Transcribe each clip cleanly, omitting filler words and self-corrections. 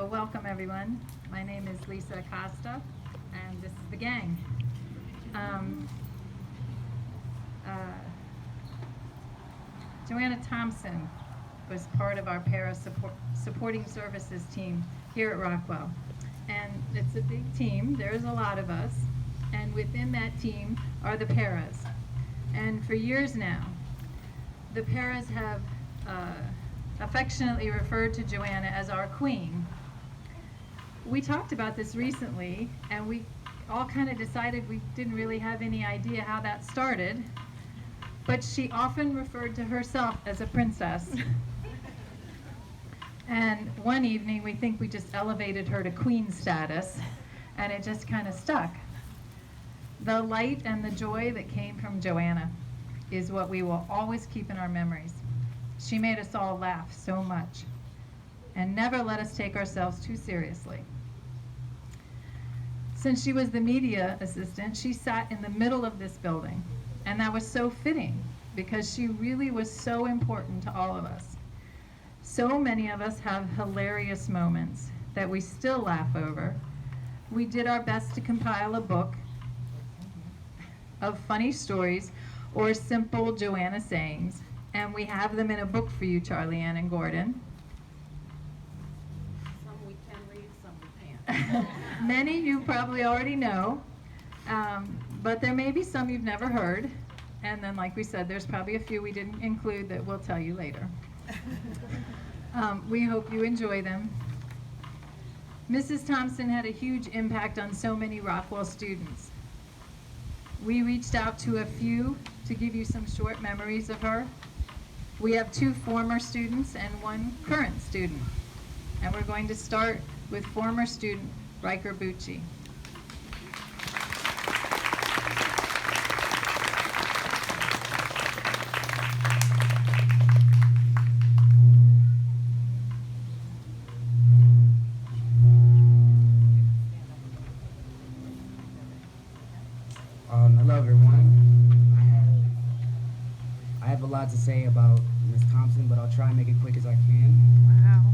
welcome everyone. My name is Lisa Acosta, and this is the gang. Um, uh, Joanna Thompson was part of our supporting services team here at Rockwell. And it's a big team. There's a lot of us. And within that team are the paras. And for years now, the paras have affectionately referred to Joanna as our queen. We talked about this recently, and we all kind of decided we didn't really have any idea how that started, but she often referred to herself as a princess. And one evening, we think we just elevated her to queen status, and it just kind of stuck. The light and the joy that came from Joanna is what we will always keep in our memories. She made us all laugh so much and never let us take ourselves too seriously. Since she was the media assistant, she sat in the middle of this building, and that was so fitting because she really was so important to all of us. So many of us have hilarious moments that we still laugh over. We did our best to compile a book of funny stories or simple Joanna sayings, and we have them in a book for you, Charlie Ann and Gordon. Some we can read, some we can't. Many you probably already know, but there may be some you've never heard, and then like we said, there's probably a few we didn't include that we'll tell you later. We hope you enjoy them. Mrs. Thompson had a huge impact on so many Rockwell students. We reached out to a few to give you some short memories of her. We have 2 former students and 1 current student. And we're going to start with former student Riker Bucci. Hello everyone. I have a lot to say about Ms. Thompson, but I'll try and make it quick as I can. Wow.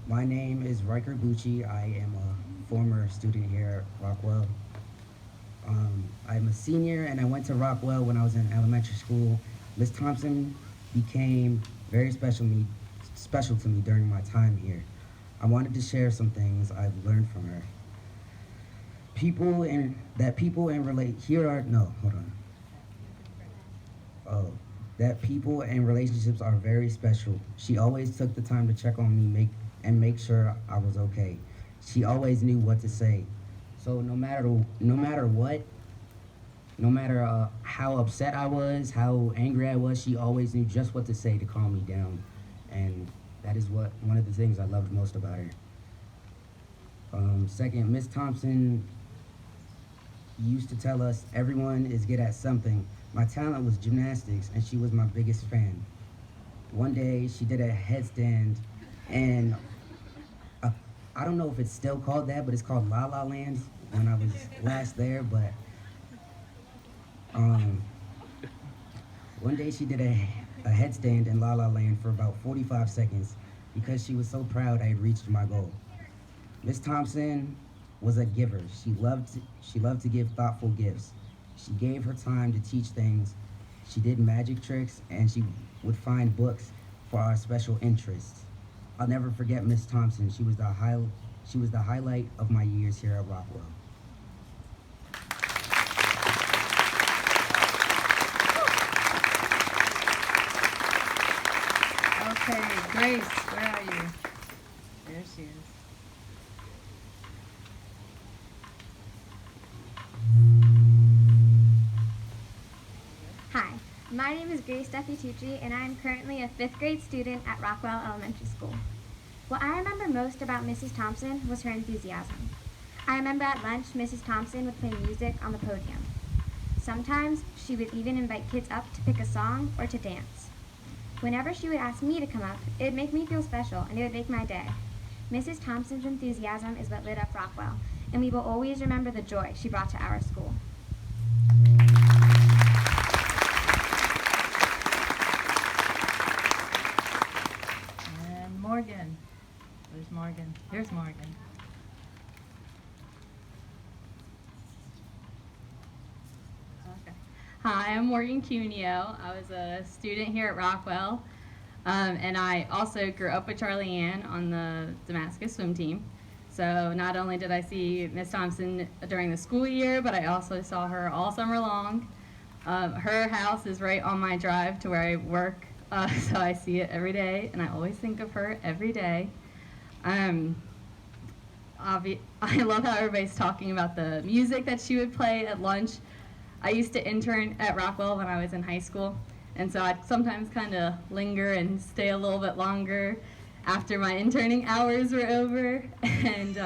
My name is Riker Bucci. I am a former student here at Rockwell. I'm a senior and I went to Rockwell when I was in elementary school. Ms. Thompson became very special to me during my time here. I wanted to share some things I've learned from her. That people and relationships are very special. She always took the time to check on me and make sure I was okay. She always knew what to say. So no matter what, no matter how upset I was, how angry I was, she always knew just what to say to calm me down. And that is one of the things I loved most about her. Second, Miss Thompson used to tell us everyone is good at something. My talent was gymnastics, and she was my biggest fan. One day, she did a headstand, and I don't know if it's still called that, but it's called La La Land when I was last there, but one day she did a headstand in La La Land for about 45 seconds because she was so proud I had reached my goal. Miss Thompson was a giver. She loved to give thoughtful gifts. She gave her time to teach things. She did magic tricks, and she would find books for our special interests. I'll never forget Miss Thompson. She was the highlight of my years here at Rockwell. Okay, Grace, where are you? There she is. Hi, my name is Grace Duffy-Tucci, and I am currently a 5th grade student at Rockwell Elementary School. What I remember most about Mrs. Thompson was her enthusiasm. I remember at lunch, Mrs. Thompson would play music on the podium. Sometimes, she would even invite kids up to pick a song or to dance. Whenever she would ask me to come up, it would make me feel special, and it would make my day. Mrs. Thompson's enthusiasm is what lit up Rockwell, and we will always remember the joy she brought to our school. And Morgan. Where's Morgan? Here's Morgan. Okay. Hi, I'm Morgan Cuneo. I was a student here at Rockwell, and I also grew up with Charlie Ann on the Damascus swim team. So not only did I see Miss Thompson during the school year, but I also saw her all summer long. Her house is right on my drive to where I work, so I see it every day, and I always think of her every day. I love how everybody's talking about the music that she would play at lunch. I used to intern at Rockwell when I was in high school, and so I'd sometimes kind of linger and stay a little bit longer after my interning hours were over. And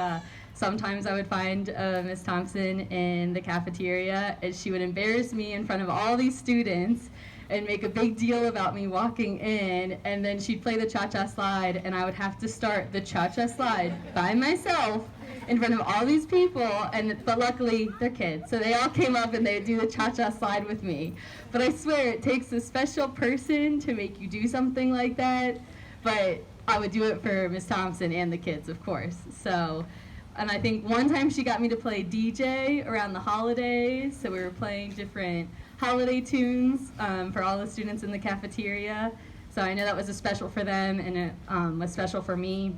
sometimes I would find Miss Thompson in the cafeteria, and she would embarrass me in front of all these students and make a big deal about me walking in, and then she'd play the cha-cha slide, and I would have to start the cha-cha slide by myself in front of all these people, but luckily they're kids, so they all came up and they'd do the cha-cha slide with me. But I swear it takes a special person to make you do something like that, but I would do it for Miss Thompson and the kids, of course. So, and I think one time she got me to play DJ around the holidays, so we were playing different holiday tunes for all the students in the cafeteria. So I know that was special for them, and it was special for me.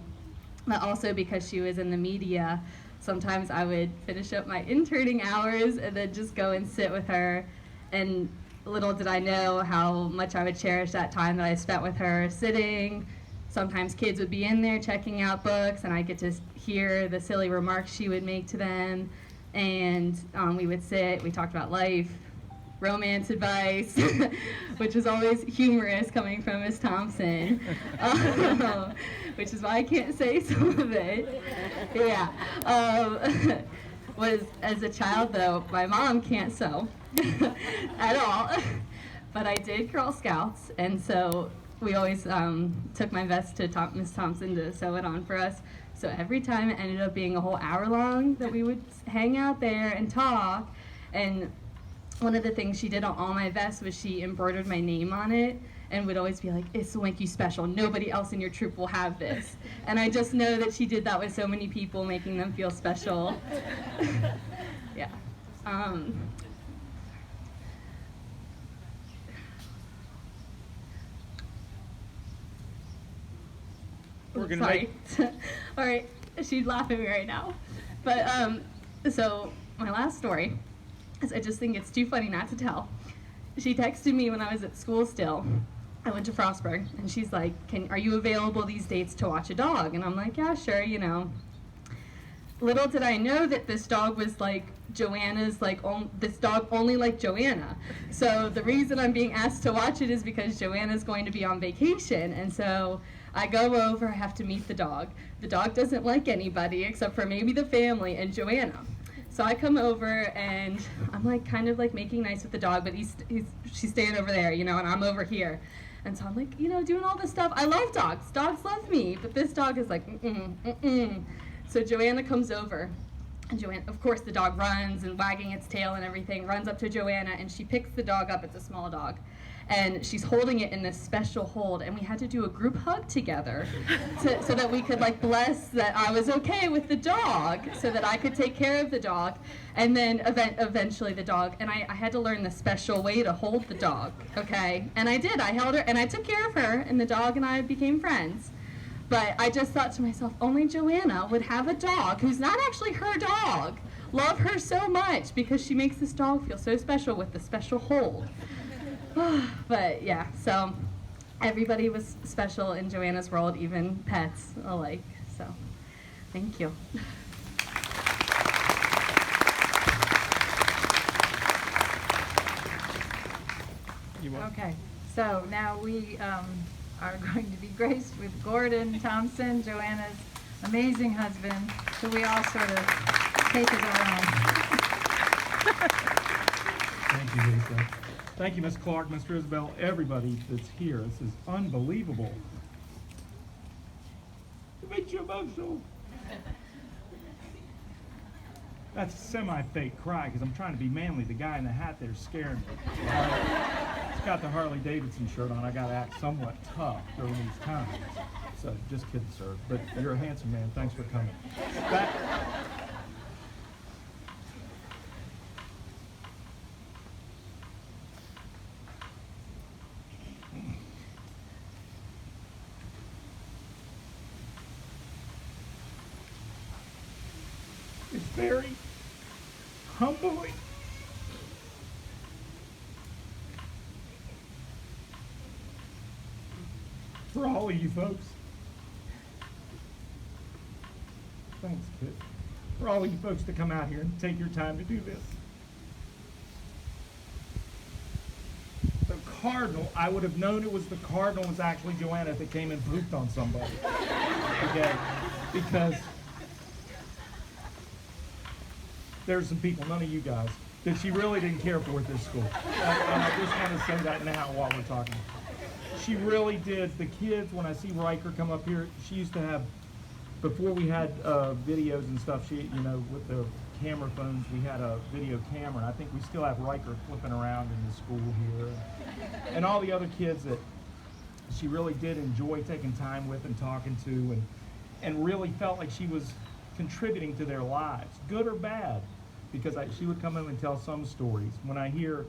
But also because she was in the media, sometimes I would finish up my interning hours and then just go and sit with her. And little did I know how much I would cherish that time that I spent with her sitting. Sometimes kids would be in there checking out books, and I get to hear the silly remarks she would make to them. And we would sit, we talked about life, romance advice, which was always humorous coming from Miss Thompson, which is why I can't say some of it. Yeah. Was, as a child, though, my mom can't sew at all, but I did Girl Scouts, and so we always took my vest to Miss Thompson to sew it on for us. So every time it ended up being a whole hour long that we would hang out there and talk. And one of the things she did on all my vests was she embroidered my name on it and would always be like, "It's Winky Special. Nobody else in your troop will have this." And I just know that she did that with so many people, making them feel special. Yeah. We're gonna Sorry. All right, she'd laugh at me right now. But so my last story is, I just think it's too funny not to tell. She texted me when I was at school still. I went to Frostburg, and she's like, are you available these dates to watch a dog? And I'm like, yeah, sure, you know. Little did I know that this dog was like Joanna's, this dog only liked Joanna. So the reason I'm being asked to watch it is because Joanna's going to be on vacation, and so I go over, I have to meet the dog. The dog doesn't like anybody except for maybe the family and Joanna. So I come over, and I'm like kind of like making nice with the dog, but she's staying over there, you know, and I'm over here. And so I'm like, you know, doing all this stuff. I love dogs. Dogs love me, but this dog is like, mm-mm. So Joanna comes over, and Joanna, of course, the dog runs and wagging its tail and everything, runs up to Joanna, and she picks the dog up. It's a small dog. And she's holding it in this special hold, and we had to do a group hug together so that we could like bless that I was okay with the dog, so that I could take care of the dog, and then eventually the dog, and I had to learn the special way to hold the dog, okay? And I did. I held her, and I took care of her, and the dog and I became friends. But I just thought to myself, only Joanna would have a dog who's not actually her dog, love her so much, because she makes this dog feel so special with the special hold. But yeah, so everybody was special in Joanna's world, even pets alike. So thank you. Okay, so now we are going to be graced with Gordon Thompson, Joanna's amazing husband, who we all sort of take as our own. Thank you, Lisa. Thank you, Ms. Clark, Mr. Isabel, everybody that's here. This is unbelievable. It makes you emotional. That's a semi-fake cry because I'm trying to be manly. The guy in the hat there's scaring me. He's got the Harley Davidson shirt on. I got to act somewhat tough during these times. So just kidding, sir. But you're a handsome man. Thanks for coming. Back. It's very humbling. For all of you folks. Thanks, kid. For all of you folks to come out here and take your time to do this. The Cardinal, I would have known it was the Cardinal was actually Joanna if it came and pooped on somebody. Okay? Because there's some people, none of you guys, that she really didn't care for at this school. And I just want to say that now while we're talking. She really did. The kids, when I see Riker come up here, she used to have, before we had videos and stuff, she, you know, with the camera phones, we had a video camera. I think we still have Riker flipping around in the school here. And all the other kids that she really did enjoy taking time with and talking to, and really felt like she was contributing to their lives, good or bad, because she would come in and tell some stories. When I hear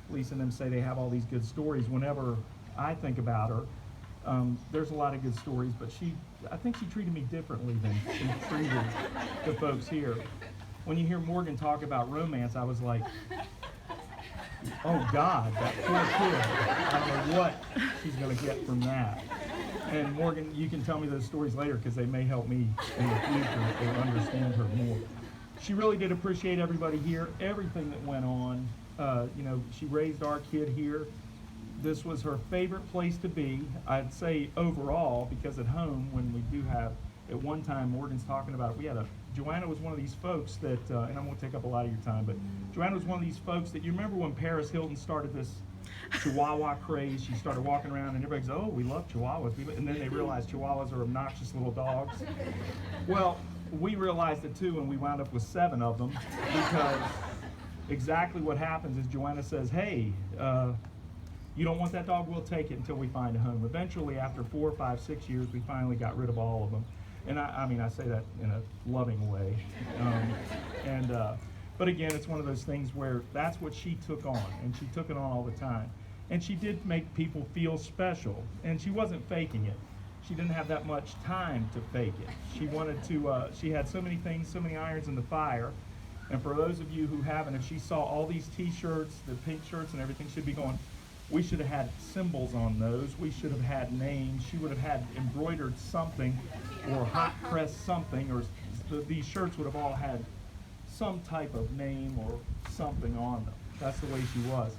Lisa and them say they have all these good stories, whenever I think about her, there's a lot of good stories, but I think she treated me differently than she treated the folks here. When you hear Morgan talk about romance, I was like, oh God, that poor kid. I don't know what she's gonna get from that. And Morgan, you can tell me those stories later because they may help me in the future or understand her more. She really did appreciate everybody here, everything that went on. You know, she raised our kid here. This was her favorite place to be. I'd say overall, because at home, when we do have, at one time, Morgan's talking about it, Joanna was one of these folks that, and I'm gonna take up a lot of your time, but Joanna was one of these folks that, you remember when Paris Hilton started this Chihuahua craze? She started walking around and everybody goes, oh, we love Chihuahuas. And then they realized Chihuahuas are obnoxious little dogs. Well, we realized it too, and we wound up with 7 of them, because exactly what happens is Joanna says, hey, you don't want that dog, we'll take it until we find a home. Eventually, after 4, 5, 6 years, we finally got rid of all of them. And I mean, I say that in a loving way. But again, it's one of those things where that's what she took on, and she took it on all the time. And she did make people feel special, and she wasn't faking it. She didn't have that much time to fake it. She wanted to, she had so many things, so many irons in the fire. And for those of you who haven't, if she saw all these t-shirts, the pink shirts and everything, she'd be going, we should have had symbols on those. We should have had names. She would have had embroidered something or hot pressed something, or these shirts would have all had some type of name or something on them. That's the way she was.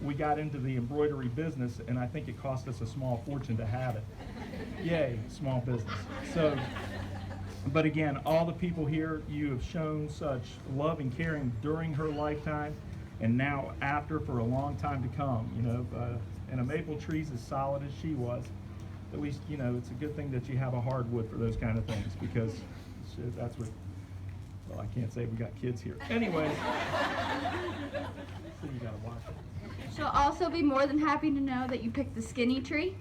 We got into the embroidery business, and I think it cost us a small fortune to have it. Yay, small business. So, but again, all the people here, you have shown such love and caring during her lifetime, and now after, for a long time to come. You know, and a maple tree's as solid as she was. At least, you know, it's a good thing that you have a hardwood for those kind of things, because that's what, well, I can't say we got kids here. Anyways, so you gotta watch it. She'll also be more than happy to know that you picked the skinny tree.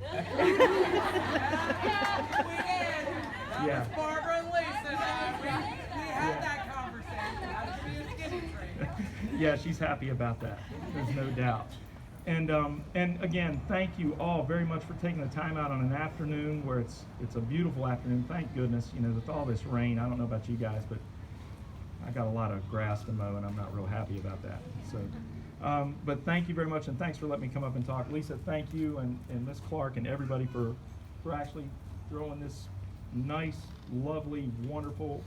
Yeah. Barbara and Lisa, we had that conversation. How to be a skinny tree. Yeah, she's happy about that. There's no doubt. And again, thank you all very much for taking the time out on an afternoon where it's a beautiful afternoon. Thank goodness, you know, with all this rain. I don't know about you guys, but I got a lot of grass to mow, and I'm not real happy about that. So, but thank you very much, and thanks for letting me come up and talk. Lisa, thank you, and Miss Clark and everybody for actually throwing this nice, lovely, wonderful,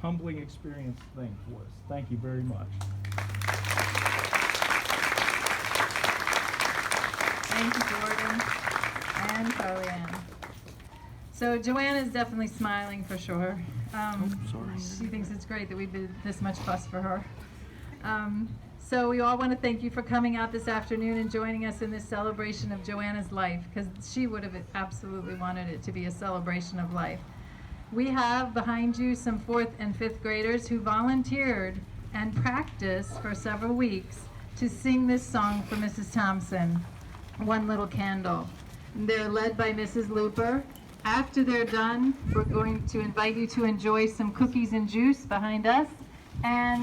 humbling experience thing for us. Thank you very much. Thank you, Jordan and Carly Ann. So Joanna is definitely smiling for sure. She thinks it's great that we did this much fuss for her. So we all want to thank you for coming out this afternoon and joining us in this celebration of Joanna's life, because she would have absolutely wanted it to be a celebration of life. We have behind you some 4th and 5th graders who volunteered and practiced for several weeks to sing this song for Mrs. Thompson, One Little Candle. They're led by Mrs. Looper. After they're done, we're going to invite you to enjoy some cookies and juice behind us. And